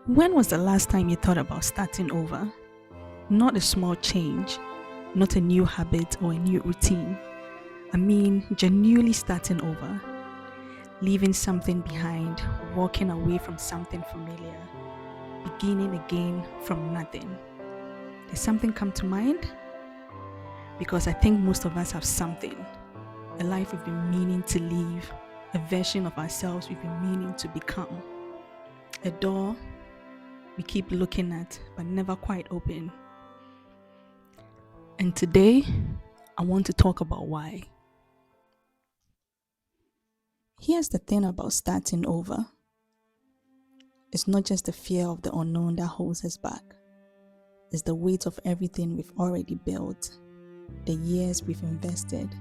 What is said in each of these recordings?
When was the last time you thought about starting over? Not a small change, not a new habit or a new routine. I mean, genuinely starting over, leaving something behind, walking away from something familiar, beginning again from nothing. Does something come to mind? Because I think most of us have something, a life we've been meaning to live, a version of ourselves we've been meaning to become, a door we keep looking at but never quite open. And today, I want to talk about why. Here's the thing about starting over. It's not just the fear of the unknown that holds us back. It's the weight of everything we've already built, the years we've invested,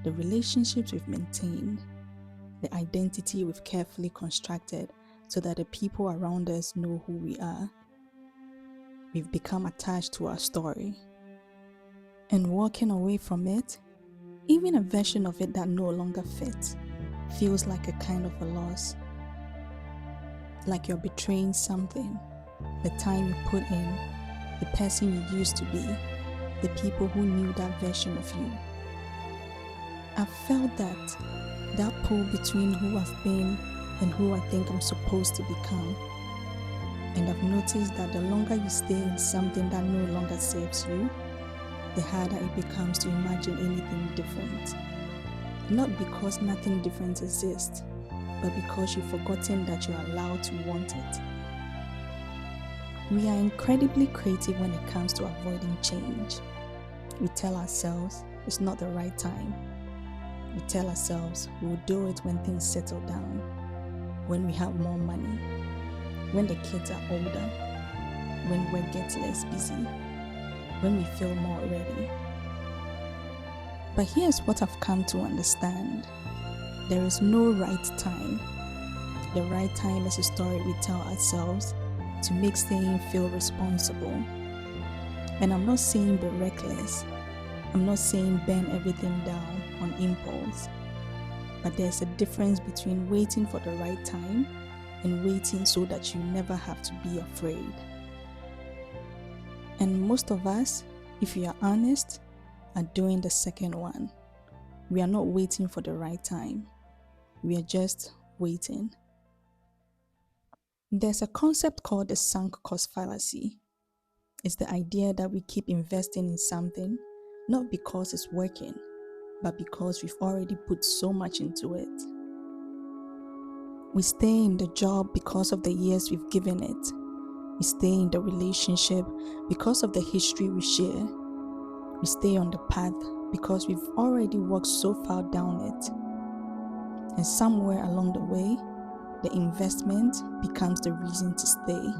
the relationships we've maintained, the identity we've carefully constructed so that the people around us know who we are. We've become attached to our story. And walking away from it, even a version of it that no longer fits, feels like a kind of a loss. Like you're betraying something, the time you put in, the person you used to be, the people who knew that version of you. I've felt that pull between who I've been and who I think I'm supposed to become. And I've noticed that the longer you stay in something that no longer serves you, the harder it becomes to imagine anything different. Not because nothing different exists, but because you've forgotten that you're allowed to want it. We are incredibly creative when it comes to avoiding change. We tell ourselves it's not the right time. We tell ourselves we'll do it when things settle down, when we have more money, when the kids are older, when work gets less busy, when we feel more ready. But here's what I've come to understand. There is no right time. The right time is a story we tell ourselves to make staying feel responsible. And I'm not saying be reckless. I'm not saying burn everything down on impulse. But there's a difference between waiting for the right time and waiting so that you never have to be afraid. And most of us, if you are honest, are doing the second one. We are not waiting for the right time. We are just waiting. There's a concept called the sunk cost fallacy. It's the idea that we keep investing in something, not because it's working, but because we've already put so much into it. We stay in the job because of the years we've given it. We stay in the relationship because of the history we share. We stay on the path because we've already walked so far down it. And somewhere along the way, the investment becomes the reason to stay.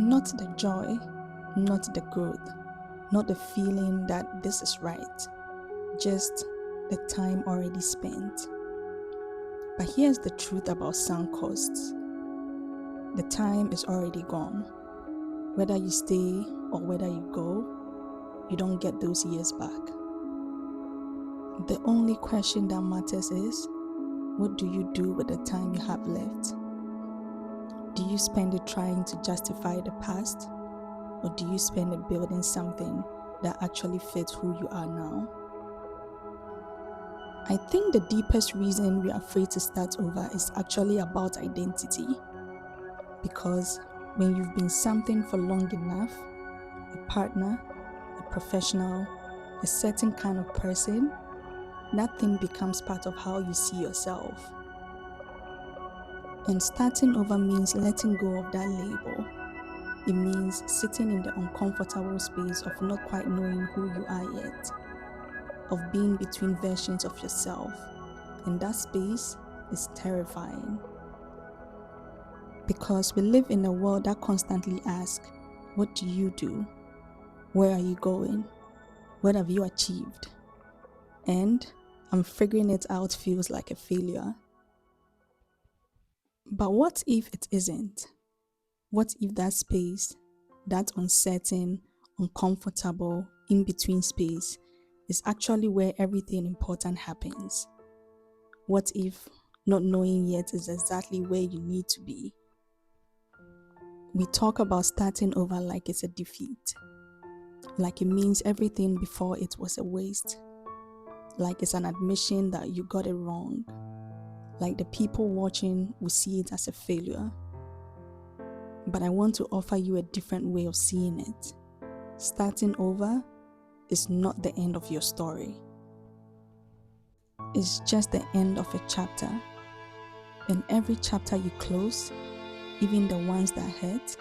Not the joy, not the growth, not the feeling that this is right, just the time already spent. But here's the truth about sunk costs. The time is already gone. Whether you stay or whether you go, you don't get those years back. The only question that matters is, what do you do with the time you have left? Do you spend it trying to justify the past? Or do you spend it building something that actually fits who you are now? I think the deepest reason we are afraid to start over is actually about identity. Because when you've been something for long enough, a partner, a professional, a certain kind of person, that thing becomes part of how you see yourself. And starting over means letting go of that label. It means sitting in the uncomfortable space of not quite knowing who you are yet, of being between versions of yourself. And that space is terrifying. Because we live in a world that constantly asks, what do you do? Where are you going? What have you achieved? And I'm figuring it out feels like a failure. But what if it isn't? What if that space, that uncertain, uncomfortable, in-between space, is actually where everything important happens? What if not knowing yet is exactly where you need to be? We talk about starting over like it's a defeat, like it means everything before it was a waste, like it's an admission that you got it wrong, like the people watching will see it as a failure. But I want to offer you a different way of seeing it. Starting over is not the end of your story. It's just the end of a chapter. And every chapter you close, even the ones that hurt,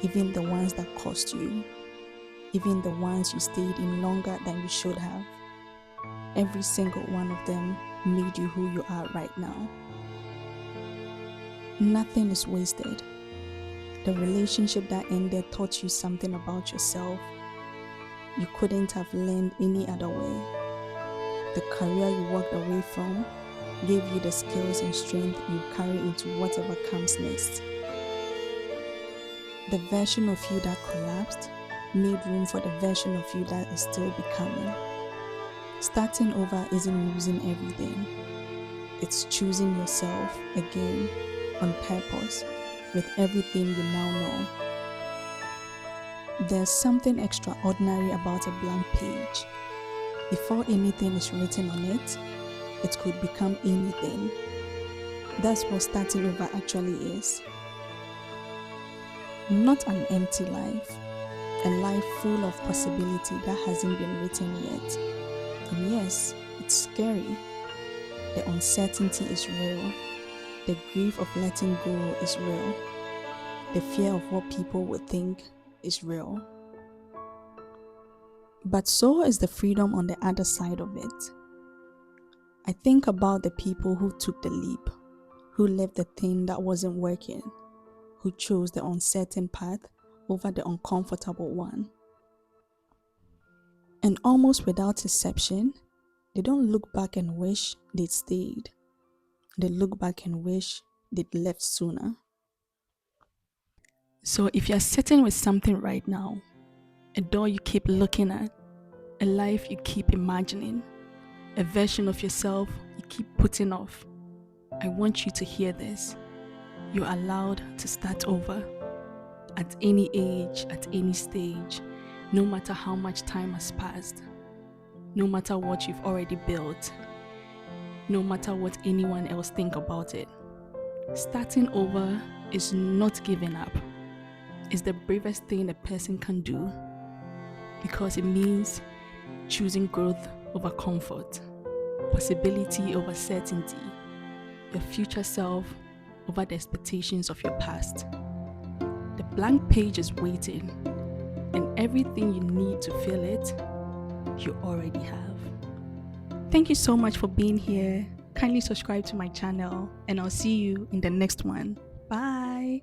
even the ones that cost you, even the ones you stayed in longer than you should have, every single one of them made you who you are right now. Nothing is wasted. The relationship that ended taught you something about yourself you couldn't have learned any other way. The career you walked away from gave you the skills and strength you carry into whatever comes next. The version of you that collapsed made room for the version of you that is still becoming. Starting over isn't losing everything. It's choosing yourself again on purpose with everything you now know. There's something extraordinary about a blank page. Before anything is written on it, it could become anything. That's what starting over actually is. Not an empty life, a life full of possibility that hasn't been written yet. And yes, it's scary. The uncertainty is real. The grief of letting go is real. The fear of what people would think is real. But so is the freedom on the other side of it. I think about the people who took the leap, who left the thing that wasn't working, who chose the uncertain path over the uncomfortable one. And almost without exception, they don't look back and wish they'd stayed. They look back and wish they'd left sooner. So if you're sitting with something right now, a door you keep looking at, a life you keep imagining, a version of yourself you keep putting off, I want you to hear this. You're allowed to start over. At any age, at any stage, no matter how much time has passed, no matter what you've already built, no matter what anyone else think about it. Starting over is not giving up. It's the bravest thing a person can do because it means choosing growth over comfort, possibility over certainty, your future self over the expectations of your past. The blank page is waiting, and everything you need to fill it, you already have. Thank you so much for being here. Kindly subscribe to my channel, and I'll see you in the next one. Bye.